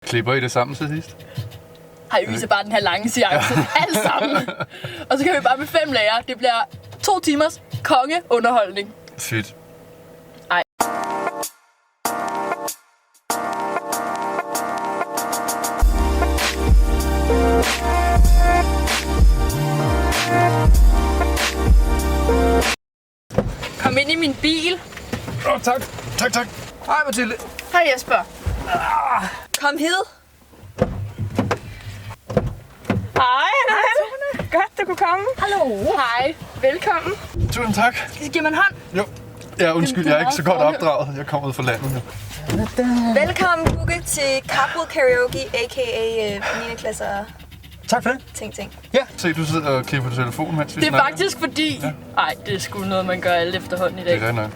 Klipper I det sammen til sidst? Har I viser bare den her lange seance. Alt sammen. Og så kan vi bare med 5 lærere. Det bliver 2 timers kongeunderholdning. Fedt. Ej. Kom ind i min bil. Tak. Tak. Hej Mathilde. Hej Jesper. Kom hed. Hej. Godt, du kunne komme. Hallo. Hej. Velkommen. Tusind tak. Giv mig en hånd. Jo. Ja, undskyld, jeg er ikke så godt opdraget. Jeg kommer ud fra landet nu. Velkommen, Google, til Carpool Karaoke, a.k.a. 9. klasser. Tak for det. Ting. Ja. Se, du sidder og kigger på telefonen, mens vi Det er snakker. faktisk fordi... Nej, det er sgu noget, man gør alt efterhånden i dag. Det er nok.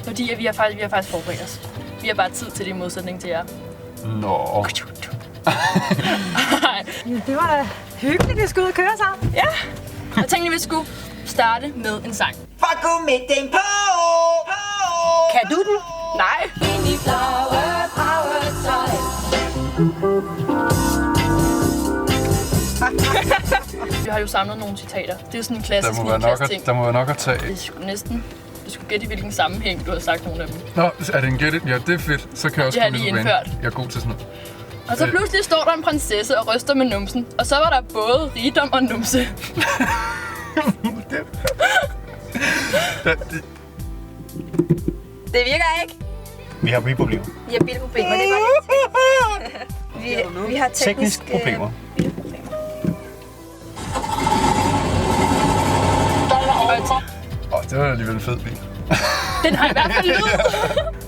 Fordi at vi har faktisk forberedt os. Vi har bare tid til det i modsætning til jer. Nå. Det var da hyggeligt, at vi skulle ud og køre sammen. Ja. Jeg tænkte, vi skulle starte med en sang. Fuck gå med den på! Kan du den? Nej. Vi har jo samlet nogle citater. Det er jo sådan en klassisk ting. Der må være nok at tage. Det skulle næsten... Du skulle gætte i hvilken sammenhæng du har sagt nogle af dem. Nå, er det en get it? Ja, det er fedt. Så kan jeg også Det har komme jeg lidt lige på banen. indført. Jeg er god til sådan noget. Og så pludselig står der en prinsesse og ryster med numsen. Og så var der både rigdom og numse. Det virker ikke. Vi har bilproblemer. Vi har bilproblemer, det var det. Vi har Tekniske problemer. Det var alligevel en fed bil. Den har i hvert fald lyd.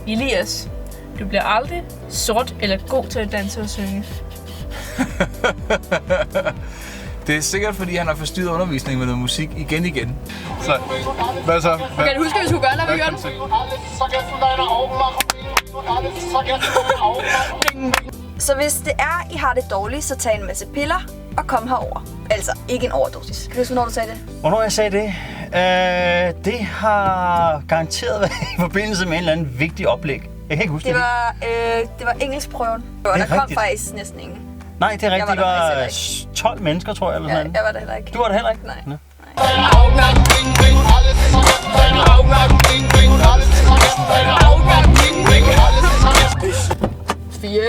Elias, du bliver aldrig sort eller god til at danse og synge. Det er sikkert, fordi han har forstyrret undervisningen med noget musik igen. Så, hvad så? Kan du huske, at vi skulle gøre, når vi gjorde den? Så hvis det er, I har det dårligt, så tag en masse piller og kom herover. Altså, ikke en overdosis. Kan du huske, hvornår du sagde det? Hvornår jeg sagde det? Det har garanteret været i forbindelse med en eller anden vigtig oplæg. Jeg kan ikke huske det. Det var engelskprøven. Og der kom faktisk næsten ingen. Nej, det er rigtigt. Det var var 12 mennesker, tror jeg. Eller sådan. Jeg var der heller ikke. Du var der heller ikke? Nej. Nå. 4.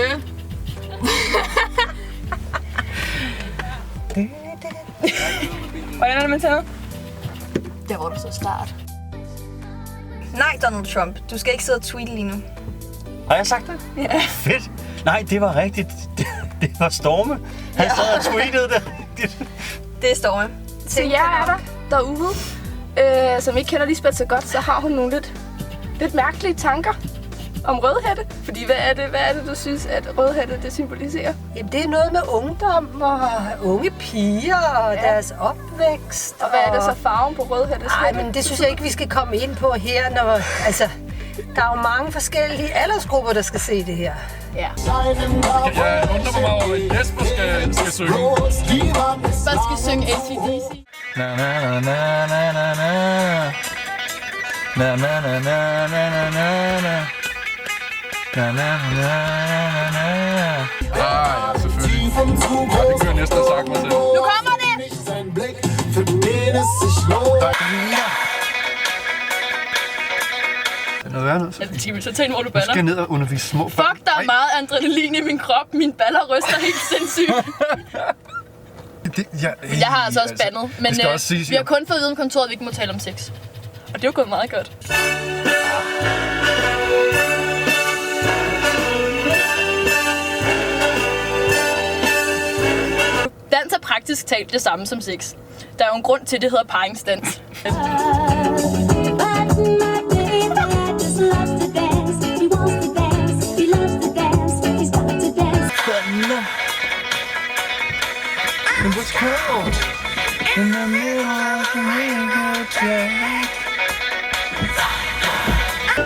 Hvordan er det med taget? Der hvor der så start. Nej, Donald Trump. Du skal ikke sidde og tweete lige nu. Har jeg sagt det? Ja. Fedt. Nej, det var rigtigt. Det var Storme. Han sad og tweetede det. Det er Storme. Til jer er der derude, som ikke kender Lisbeth så godt, så har hun nogle lidt mærkelige tanker om rødhætte. Fordi hvad er det, du synes, at rødhætte det symboliserer? Jamen, det er noget med ungdom og unge piger og deres opvækst. Og hvad er det så farven på rødhættes Nej, hætte? men det synes jeg ikke, vi skal komme ind på her, når... Altså, der er jo mange forskellige aldersgrupper, der skal se det her. Ja. Jeg undrer mig meget over, at Jesper skal synge. Jesper skal synge AC/DC. Na na na na na na na. Na na na na na na na na. Na na na na na. Ja, selvfølgelig. Ja, det kunne jeg næsten have sagt mig selv. Nu kommer det! Det er noget værd, Ja, skal vi så tænke, hvor du Du skal baller? ned og undervise små børn. Fuck, der er meget adrenalin i min krop. Mine baller ryster helt sindssygt. Jeg har altså også bandet, men det skal også siges, vi har kun fået viden om kontoret, at vi ikke må tale om sex. Og det er jo gået meget godt. Dans er praktisk talt det samme som sex. Der er jo en grund til, at det hedder paringsdans.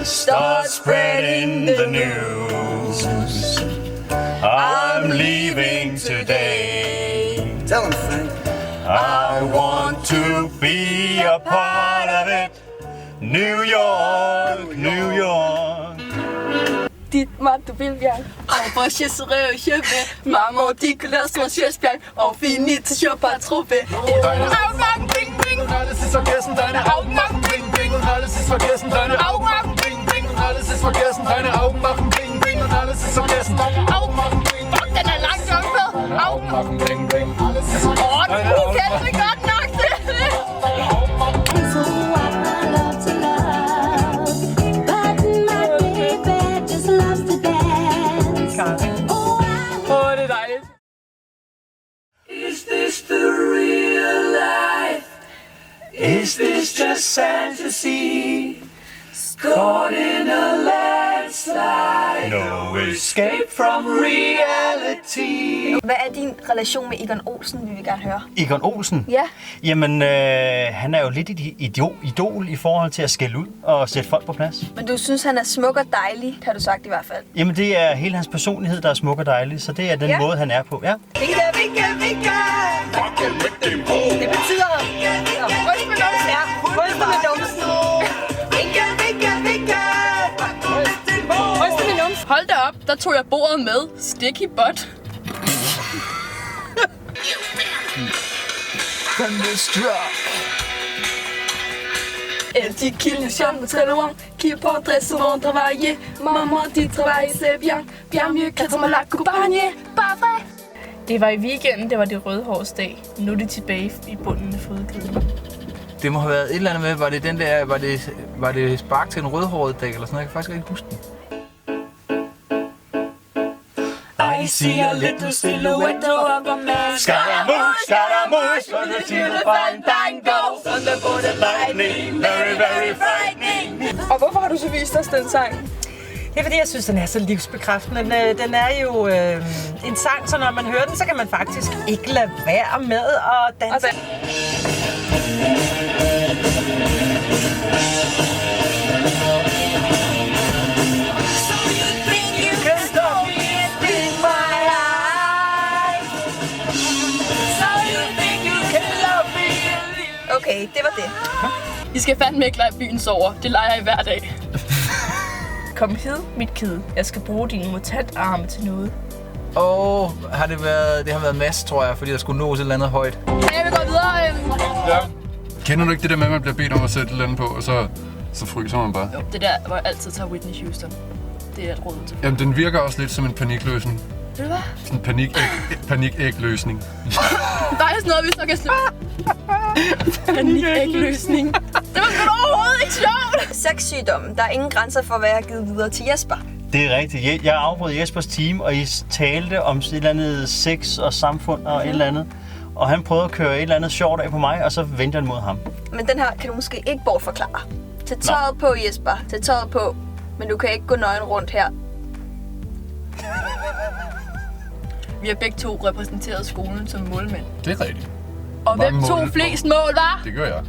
Start spreading the news. I'm leaving today. Tell him, Frank. I want to be a part of it. New York, New York. dit mat, du vil bien. On va chez Serge, maman dit que la soirée est bien. On finit toujours pas trouver. Augen, bing, bing. Und alles ist vergessen, deine Augen machen bling, bling. Und alles ist vergessen, deine Augen machen bling, bling. Und alles ist vergessen, deine Augen machen bling, bling. Und alles ist vergessen, deine Augen machen bling, bling. Fuck, den er langt nok med. Deine Augen machen bling, bling. Alles ist Åh, deine du Augen kender machen det godt nok til. Åh, det er dejligt. Is this the real life? Is this just fantasy? Caught in a landslide. No escape from reality. Hvad er din relation med Egon Olsen, vil vi gerne høre? Egon Olsen? Ja. Jamen, han er jo lidt et idol i forhold til at skælde ud og sætte folk på plads. Men du synes, han er smuk og dejlig, har du sagt i hvert fald. Jamen, det er hele hans personlighed, der er smuk og dejlig, så det er den måde, han er på, ja. Vinka, vinka, vinka! Det betyder... Ryst med numsen. Ja, ryst med numsen. Vinka, vinka, vinka! Ryst med numsen. Hold da op, der tog jeg bordet med. Sticky butt. Elle dit qu'il ne chante très loin, qu'il porte très souvent travailler. Maman dit travail c'est bien, bien mieux qu'être mal accompagné. Pas vrai? Det var i weekenden, det var det rødhårsdag. Nu er de tilbage i bunden af fodkæden. Det må have været et eller andet med, var det den der, var det spark til en rødhåret dæk eller sådan noget? Jeg kan faktisk ikke huske den. I see a little silhouette of a man. Scaramouche, Scaramouche, on the teeth of Fandango. Thunderbolt and lightning, very, very frightening. Og hvorfor har du så vist os den sang? Det er fordi, jeg synes, den er så livsbekræftende. Den er jo en sang, så når man hører den, så kan man faktisk ikke lade være med at danse. Okay, det var det. I skal fandme ikke lege byen sover. Det leger I hver dag. Kom hed, mit kid. Jeg skal bruge dine mutantarme til noget. Det har været Mads, tror jeg, fordi der skulle nås et eller andet højt. Jeg vil gå videre. Ja. Kender du ikke det der med, at man bliver bedt om at sætte et eller andet på, og så fryser man bare? Jo, det der, hvor jeg altid tager Whitney Houston. Det er et råd til. Jamen, den virker også lidt som en panikløsning. Ved du hvad? Sådan en panikæg-løsning. Faktisk noget, vi så kan slutte. Panikæg-løsning. Det var sgu overhovedet ikke sjovt. Sexsygdommen. Der er ingen grænser for, hvad jeg har givet videre til Jesper. Det er rigtigt. Jeg afbrød Jespers team, og I talte om et eller andet sex og samfund og et eller andet. Og han prøvede at køre et eller andet sjovt af på mig, og så vendte jeg mod ham. Men den her kan du måske ikke bortforklare. Tag tøjet på, Jesper. Tag tøjet på. Men du kan ikke gå nøgen rundt her. Vi har begge to repræsenteret skolen som målmænd. Det er rigtigt. Og Hvor hvem mange tog mål? flest mål, var? Det gør jeg.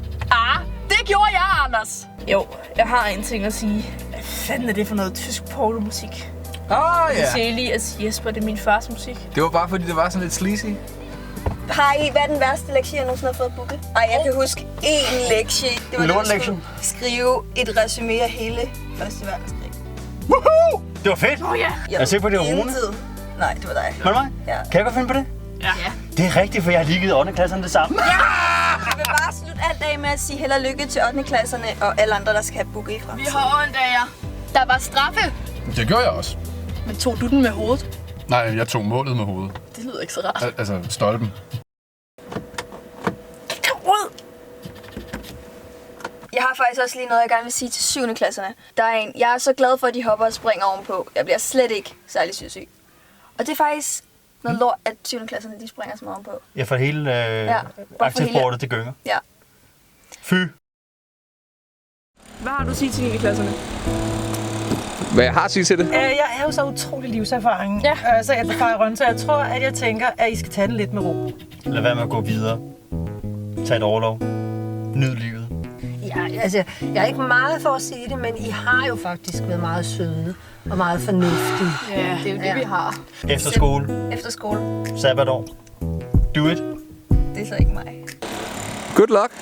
Det gjorde jeg, Anders. Jo, jeg har en ting at sige. Hvad fanden er det for noget tysk pornomusik? Ja. Jeg siger lige, at Jesper, det er min fars musik. Det var bare fordi, det var sådan lidt sleazy. Har I, hvad er den værste lektie, jeg nogensinde har fået booket? Jeg kan huske én lektie. Det var da vi skulle skrive et resumé af hele Første Verdenskrig. Woohoo! Det var fedt! Ja. Jeg er sikker på, det var Rune. Intet. Nej, det var dig. Var det mig? Ja. Kan jeg godt finde på det? Ja. Det er rigtigt, for jeg har lige givet 8. klasserne det samme. Jeg vil bare slutte alt af med at sige held og lykke til 8. klasserne og alle andre, der skal have booket i fremtiden. Vi har ondt af jer. Der var straffe. Det gør jeg også. Men tog du den med hovedet? Nej, jeg tog målet med hovedet. Det lyder ikke så rart. Altså, stolpen. Jeg har faktisk også lige noget, jeg gerne vil sige til 7. klasserne. Der er en, jeg er så glad for, at de hopper og springer ovenpå. Jeg bliver slet ikke særlig syg. Og det er faktisk noget lort, at 7. klasserne de springer så meget ovenpå. Ja, for hele aktivsportet, det gynger. Ja. Fy. Hvad har du at sige til 9. klasserne? Hvad jeg har at sige til det? Jeg er jo så utrolig livserfaring, så jeg tager rundt, så jeg tror, at jeg tænker, at I skal tage den lidt med ro. Lad være med at gå videre. Tag et overlov. Nyd livet. Ja, altså, jeg er ikke meget for at sige det, men I har jo faktisk været meget søde og meget fornuftige. Ja, det er jo det, vi har. Efter skole. Efter skole. Sabbatår. Do it. Det er så ikke mig. Good luck.